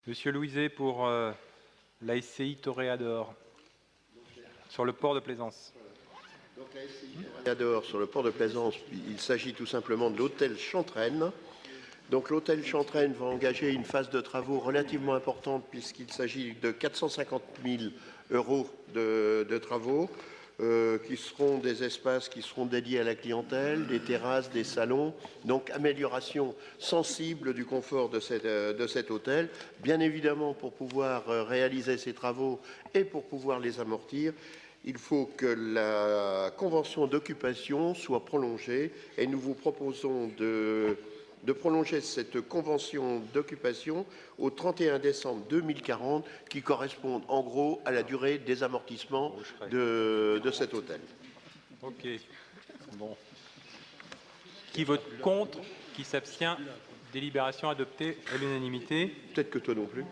Monsieur Louiset pour la SCI Toréador sur le port de Plaisance. Donc la SCI Toréador sur le port de Plaisance, il s'agit tout simplement de l'hôtel Chantraine. Donc l'hôtel Chantraine va engager une phase de travaux relativement importante puisqu'il s'agit de 450 000 € de travaux qui seront des espaces qui seront dédiés à la clientèle, des terrasses, des salons, donc amélioration sensible du confort de cet hôtel. Bien évidemment, pour pouvoir réaliser ces travaux et pour pouvoir les amortir, il faut que la convention d'occupation soit prolongée et nous vous proposons de prolonger cette convention d'occupation au 31 décembre 2040 qui correspond en gros à la durée des amortissements de cet hôtel. Ok. Bon. Qui vote contre? Qui s'abstient? Délibération adoptée à l'unanimité. Peut-être que toi non plus.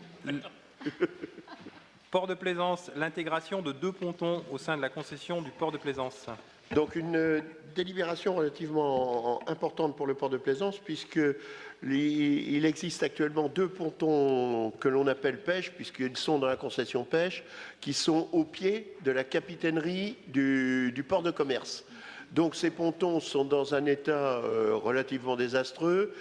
Port de Plaisance, l'intégration de 2 pontons au sein de la concession du port de Plaisance. Donc une délibération relativement importante pour le port de Plaisance puisqu'il existe actuellement 2 pontons que l'on appelle pêche puisqu'ils sont dans la concession pêche qui sont au pied de la capitainerie du port de commerce. Donc ces pontons sont dans un état relativement désastreux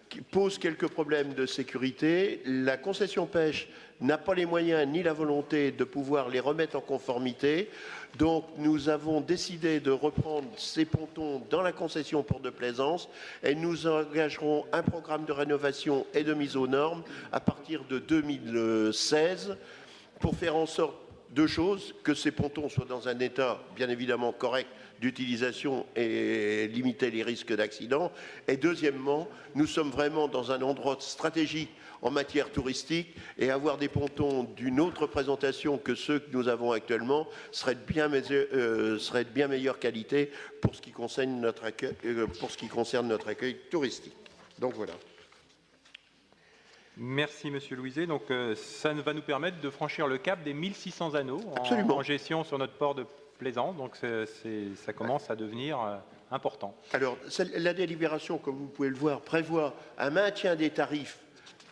qui pose quelques problèmes de sécurité. La concession pêche n'a pas les moyens ni la volonté de pouvoir les remettre en conformité. Donc nous avons décidé de reprendre ces pontons dans la concession port de Plaisance et nous engagerons un programme de rénovation et de mise aux normes à partir de 2016 pour faire en sorte 2 choses, que ces pontons soient dans un état bien évidemment correct d'utilisation et limiter les risques d'accident. Et deuxièmement, nous sommes vraiment dans un endroit stratégique en matière touristique et avoir des pontons d'une autre présentation que ceux que nous avons actuellement serait de bien meilleure qualité pour ce qui concerne notre accueil touristique. Donc voilà. Merci Monsieur Louiset. Donc ça va nous permettre de franchir le cap des 1600 anneaux en gestion sur notre port de Plaisance. Donc ça commence à devenir important. Alors la délibération, comme vous pouvez le voir, prévoit un maintien des tarifs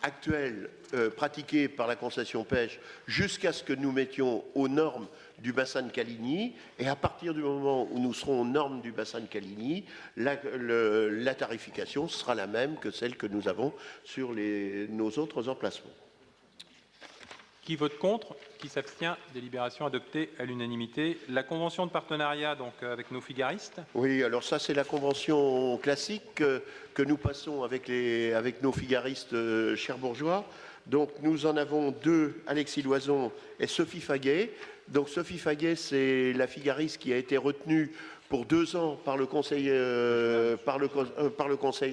actuels pratiqués par la concession pêche jusqu'à ce que nous mettions aux normes du bassin de Caligny. Et à partir du moment où nous serons aux normes du bassin de Caligny, la tarification sera la même que celle que nous avons sur nos autres emplacements. Qui vote contre? Qui s'abstient? Délibération adoptée à l'unanimité. La convention de partenariat donc, avec nos figaristes. Oui, alors ça c'est la convention classique que nous passons avec nos figaristes cherbourgeois. Donc nous en avons 2, Alexis Loison et Sophie Faguet. Donc Sophie Faguet, c'est la figariste qui a été retenue pour 2 ans par le conseil,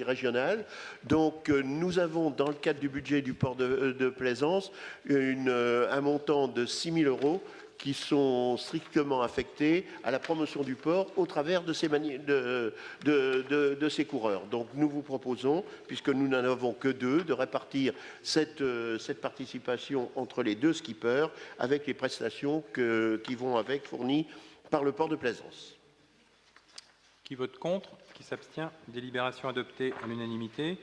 régional. Donc nous avons dans le cadre du budget du port de Plaisance un montant de 6 000 € qui sont strictement affectés à la promotion du port au travers de ces coureurs. Donc nous vous proposons, puisque nous n'en avons que 2, de répartir cette participation entre les 2 skippers avec les prestations qui vont avec, fournies par le port de Plaisance. Qui vote contre? Qui s'abstient? Délibération adoptée à l'unanimité.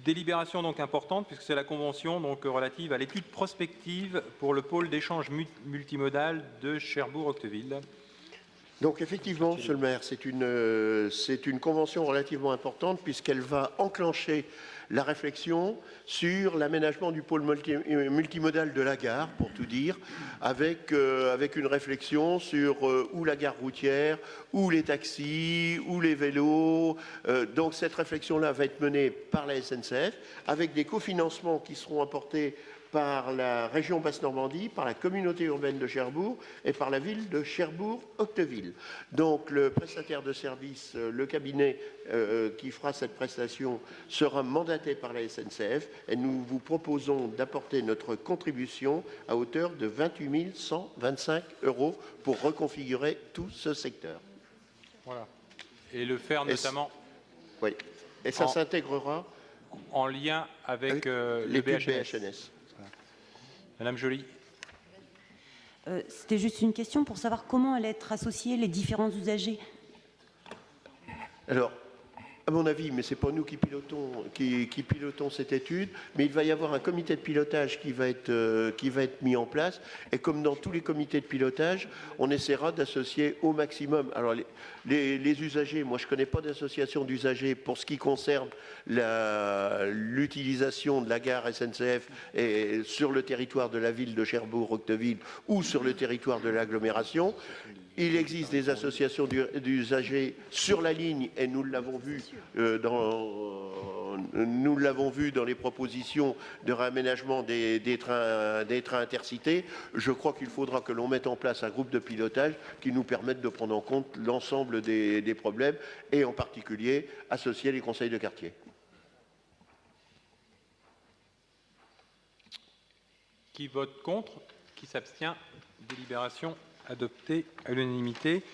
Délibération donc importante puisque c'est la convention donc relative à l'étude prospective pour le pôle d'échange multimodal de Cherbourg-Octeville. Donc effectivement, Monsieur le maire, c'est une convention relativement importante puisqu'elle va enclencher la réflexion sur l'aménagement du pôle multimodal de la gare, pour tout dire, avec une réflexion sur où la gare routière, où les taxis, où les vélos. Donc cette réflexion-là va être menée par la SNCF, avec des cofinancements qui seront apportés par la région Basse-Normandie, par la communauté urbaine de Cherbourg et par la ville de Cherbourg-Octeville. Donc le prestataire de service, le cabinet qui fera cette prestation sera mandaté par la SNCF et nous vous proposons d'apporter notre contribution à hauteur de 28 125 € pour reconfigurer tout ce secteur. Voilà. Et le faire notamment... Oui. Et ça s'intégrera en lien avec le BHNS. Madame Joly. C'était juste une question pour savoir comment allaient être associés les différents usagers. Alors, À mon avis, mais ce n'est pas nous qui pilotons cette étude, mais il va y avoir un comité de pilotage qui va être mis en place. Et comme dans tous les comités de pilotage, on essaiera d'associer au maximum. Alors les usagers, moi je ne connais pas d'association d'usagers pour ce qui concerne l'utilisation de la gare SNCF et sur le territoire de la ville de Cherbourg-Octeville ou sur le territoire de l'agglomération. Il existe des associations d'usagers sur la ligne et nous l'avons vu dans les propositions de réaménagement des trains intercités. Je crois qu'il faudra que l'on mette en place un groupe de pilotage qui nous permette de prendre en compte l'ensemble des problèmes et en particulier associer les conseils de quartier. Qui vote contre? Qui s'abstient? Délibération adoptée à l'unanimité.